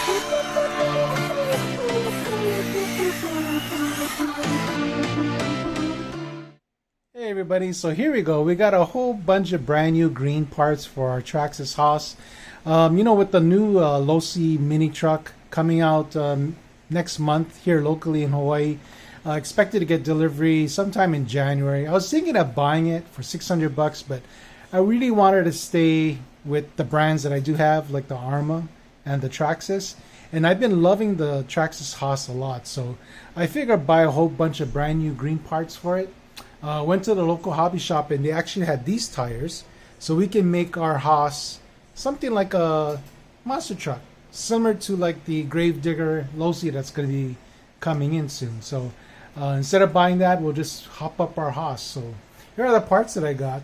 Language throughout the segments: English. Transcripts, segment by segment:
Hey everybody, so here we go. We got a whole bunch of brand new green parts for our Traxxas Haas. With the new Losi mini truck coming out next month here locally in Hawaii, expected to get delivery sometime in January. I was thinking of buying it for $600, but I really wanted to stay with the brands that I do have, like the Arrma and the Traxxas. And I've been loving the Traxxas Haas a lot, so I figured buy a whole bunch of brand new green parts for it. Went to the local hobby shop and they actually had these tires, so we can make our Haas something like a monster truck, similar to like the Gravedigger Losi that's going to be coming in soon. So instead of buying that, we'll just hop up our Haas. So here are the parts that I got,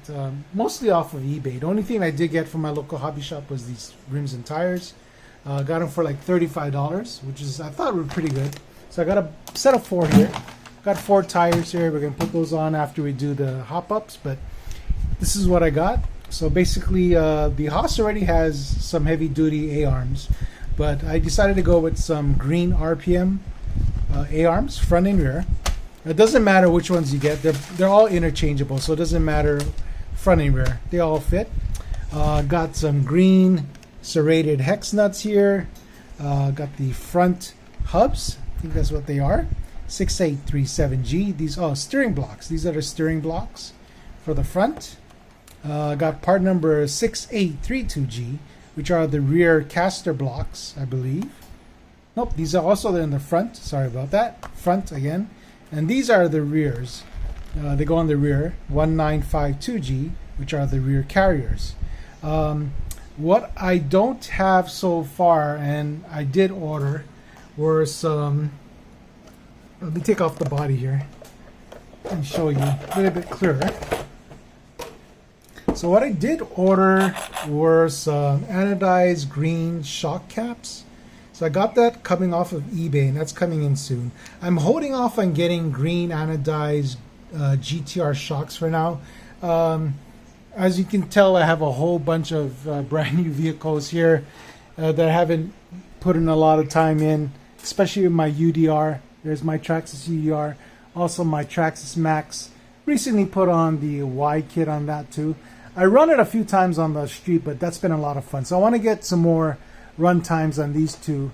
mostly off of eBay. The only thing I did get from my local hobby shop was these rims and tires. Got them for like $35, which is, I thought, were pretty good. So I got a set of 4 here. Got 4 tires here. We're going to put those on after we do the hop-ups, but this is what I got. So basically, the Haas already has some heavy-duty A-arms, but I decided to go with some green RPM A-arms, front and rear. It doesn't matter which ones you get. They're all interchangeable, so it doesn't matter front and rear. They all fit. Got some green serrated hex nuts here. Got the front hubs. I think that's what they are. 6837G. These are steering blocks. These are the steering blocks for the front. Got part number 6832G, which are the rear caster blocks, I believe. Nope, these are also in the front. Sorry about that. Front again. And these are the rears. They go on the rear. 1952G, which are the rear carriers. What I don't have so far, and I did order, were some... Let me take off the body here and show you a little bit clearer. So what I did order were some anodized green shock caps. So I got that coming off of eBay, and that's coming in soon. I'm holding off on getting green anodized GTR shocks for now. As you can tell, I have a whole bunch of brand new vehicles here that I haven't put in a lot of time in, especially with my UDR. There's my Traxxas UDR, also my Traxxas Max. Recently put on the Y kit on that too. I run it a few times on the street, but that's been a lot of fun. So I want to get some more run times on these two.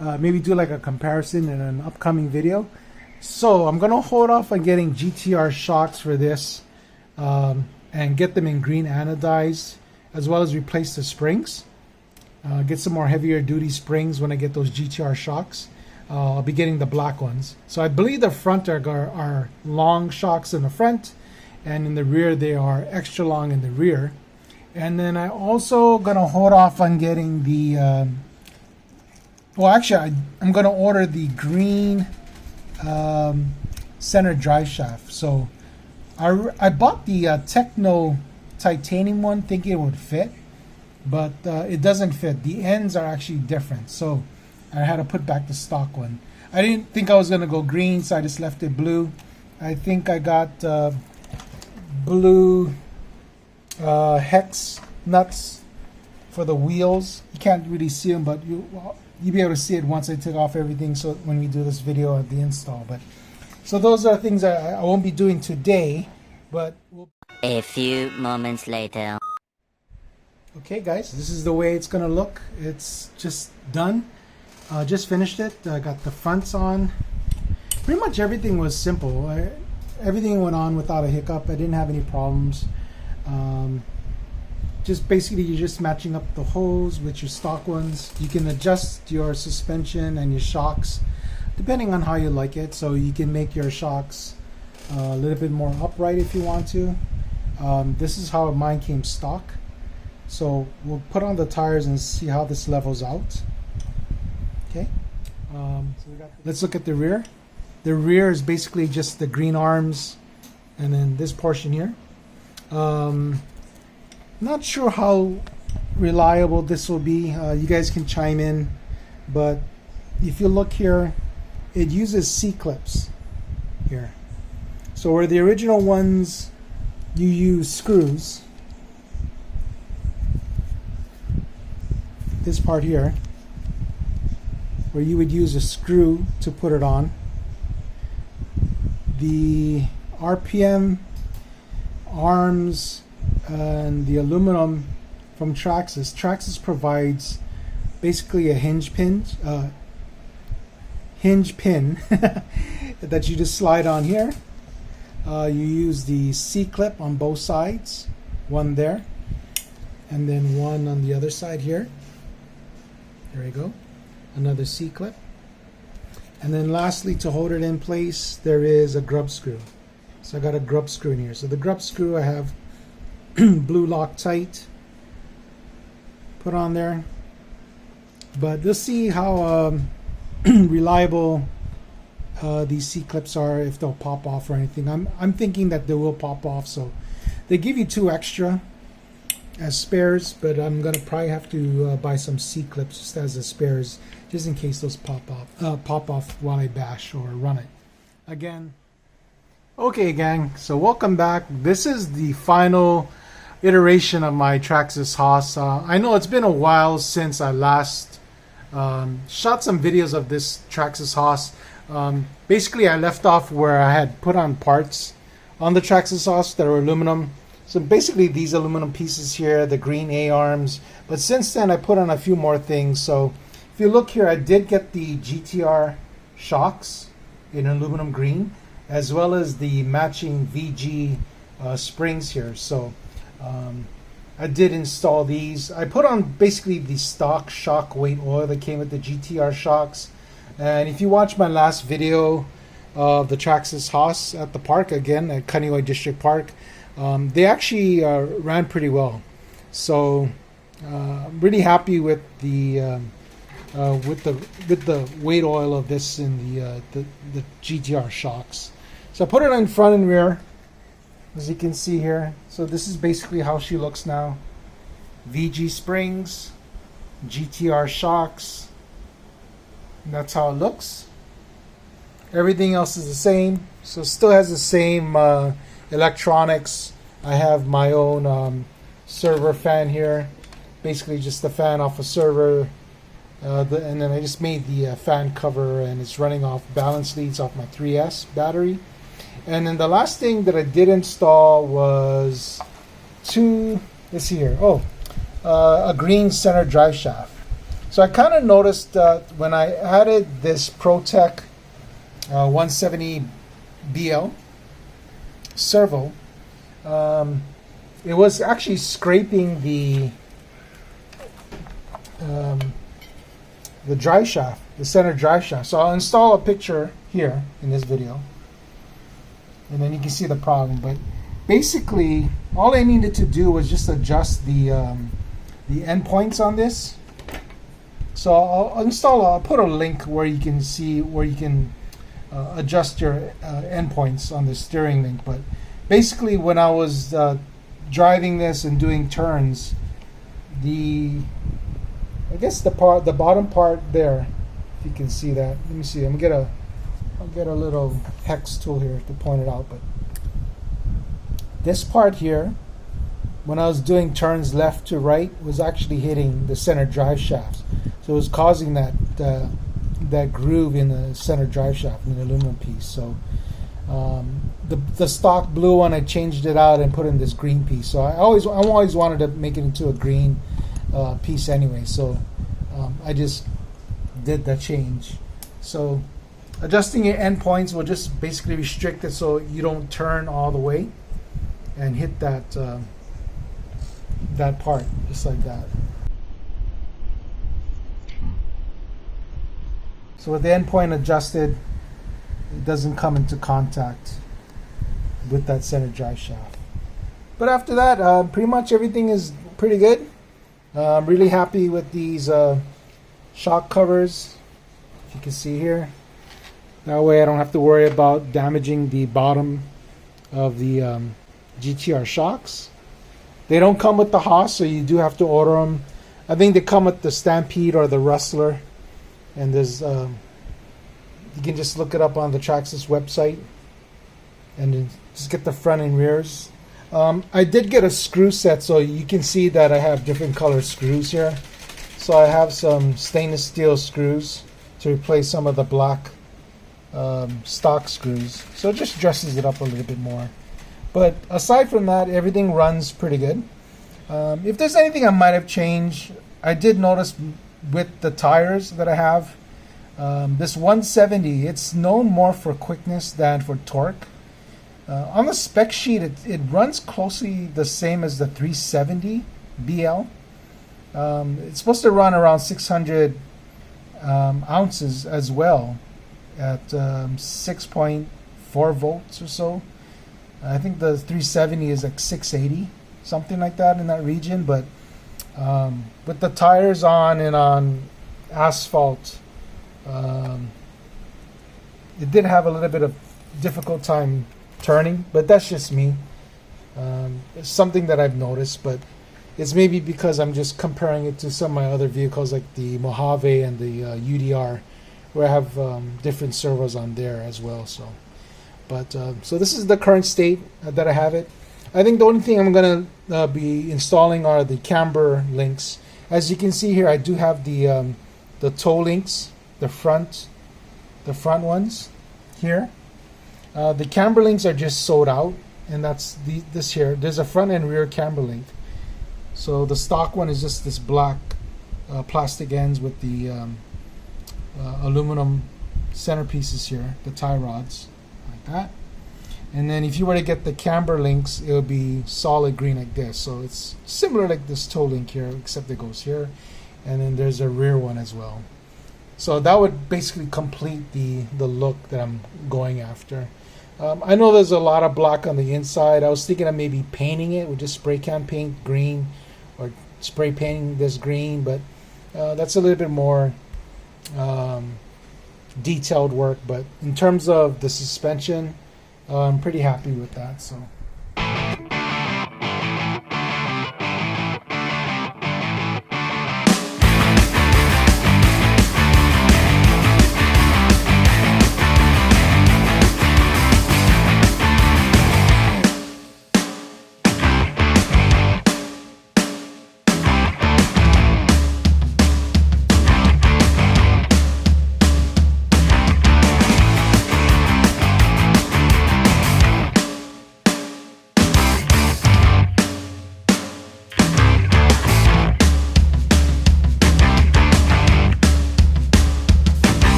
Maybe do like a comparison in an upcoming video. So I'm going to hold off on getting GTR shocks for this and get them in green anodized, as well as replace the springs. Get some more heavier duty springs when I get those GTR shocks. I'll be getting the black ones. So I believe the front are long shocks in the front, and in the rear they are extra long in the rear. And then I also gonna hold off on getting the I'm gonna order the green center drive shaft. So I bought the Techno titanium one thinking it would fit, but it doesn't fit. The ends are actually different, so I had to put back the stock one. I didn't think I was going to go green, so I just left it blue. I think I got blue hex nuts for the wheels. You can't really see them, but you'll be able to see it once I take off everything, so when we do this video at the install. But so those are things I won't be doing today, but a few moments later. Okay guys, this is the way it's going to look. It's just done. Just finished it. I got the fronts on. Pretty much everything was simple. Everything went on without a hiccup. I didn't have any problems. Just basically, you're just matching up the hose with your stock ones. You can adjust your suspension and your shocks depending on how you like it. So you can make your shocks a little bit more upright if you want to. This is how mine came stock. So we'll put on the tires and see how this levels out. Okay, let's look at the rear. The rear is basically just the green arms and then this portion here. Not sure how reliable this will be. You guys can chime in, but if you look here, it uses C-clips here. So where the original ones, you use screws, this part here, where you would use a screw to put it on. The RPM arms and the aluminum from Traxxas. Traxxas provides basically a hinge pin that you just slide on here. You use the C-clip on both sides, one there, and then one on the other side here. There we go, another C-clip. And then lastly, to hold it in place, there is a grub screw. So I got a grub screw in here. So the grub screw I have blue Loctite put on there. But let's see how reliable these C-clips are, if they'll pop off or anything. I'm thinking that they will pop off. So they give you 2 extra as spares, but I'm gonna probably have to buy some C-clips just as a spares, just in case those pop off while I bash or run it again. Okay, gang, so welcome back. This is the final iteration of my Traxxas Haas. I know it's been a while since I last shot some videos of this Traxxas Haas. Basically, I left off where I had put on parts on the Traxxas Haas that were aluminum. So basically these aluminum pieces here, the green A-arms. But since then I put on a few more things. So if you look here, I did get the GTR shocks in aluminum green, as well as the matching VG springs here. So I did install these. I put on basically the stock shock weight oil that came with the GTR shocks. And if you watch my last video of the Traxxas Haas at the park, again at Kaneohe District Park, they actually ran pretty well. So I'm really happy with the weight oil of this in the GTR shocks. So I put it in front and rear, as you can see here. So this is basically how she looks now. VG springs, GTR shocks. And that's how it looks. Everything else is the same. So it still has the same electronics. I have my own server fan here. Basically just the fan off a server. And then I just made the fan cover, and it's running off balance leads off my 3S battery. And then the last thing that I did install was let's see here. A green center drive shaft. So I kind of noticed when I added this ProTech 170 BL servo, it was actually scraping the drive shaft, the center drive shaft. So I'll install a picture here in this video, and then you can see the problem. But basically, all I needed to do was just adjust the endpoints on this. So I'll put a link where you can see where you can adjust your endpoints on the steering link. But basically, when I was driving this and doing turns, the bottom part there, if you can see that. Let me see. I'll get a little hex tool here to point it out. But this part here, when I was doing turns left to right, was actually hitting the center drive shafts. So it was causing that groove in the center drive shaft in the aluminum piece. So the stock blue one, I changed it out and put in this green piece. So I always wanted to make it into a green piece anyway. So I just did that change. So adjusting your endpoints will just basically restrict it so you don't turn all the way and hit that part, just like that. So with the endpoint adjusted, it doesn't come into contact with that center drive shaft. But after that, pretty much everything is pretty good. I'm really happy with these shock covers, if you can see here. That way I don't have to worry about damaging the bottom of the GTR shocks. They don't come with the Haas, so you do have to order them. I think they come with the Stampede or the Rustler. And there's you can just look it up on the Traxxas website and then just get the front and rears. I did get a screw set, so you can see that I have different color screws here. So I have some stainless steel screws to replace some of the black stock screws. So it just dresses it up a little bit more. But aside from that, everything runs pretty good. If there's anything I might have changed, I did notice with the tires that I have, this 170, it's known more for quickness than for torque. On the spec sheet, it runs closely the same as the 370 BL. It's supposed to run around 600 ounces as well at 6.4 volts or so. I think the 370 is like 680, something like that in that region. But with the tires on and on asphalt, it did have a little bit of difficult time turning, but that's just me. It's something that I've noticed, but it's maybe because I'm just comparing it to some of my other vehicles like the Mojave and the UDR, where I have different servos on there as well. So this is the current state that I have it. I think the only thing I'm gonna be installing are the camber links. As you can see here, I do have the toe links, the front ones here. The camber links are just sold out, and that's this here. There's a front and rear camber link. So the stock one is just this black plastic ends with the aluminum centerpieces here, the tie rods, like that. And then if you were to get the camber links, it would be solid green like this. So it's similar like this toe link here, except it goes here. And then there's a rear one as well. So that would basically complete the look that I'm going after. I know there's a lot of black on the inside. I was thinking of maybe painting it with just spray can paint green, or spray painting this green, but that's a little bit more detailed work. But in terms of the suspension, I'm pretty happy with that. So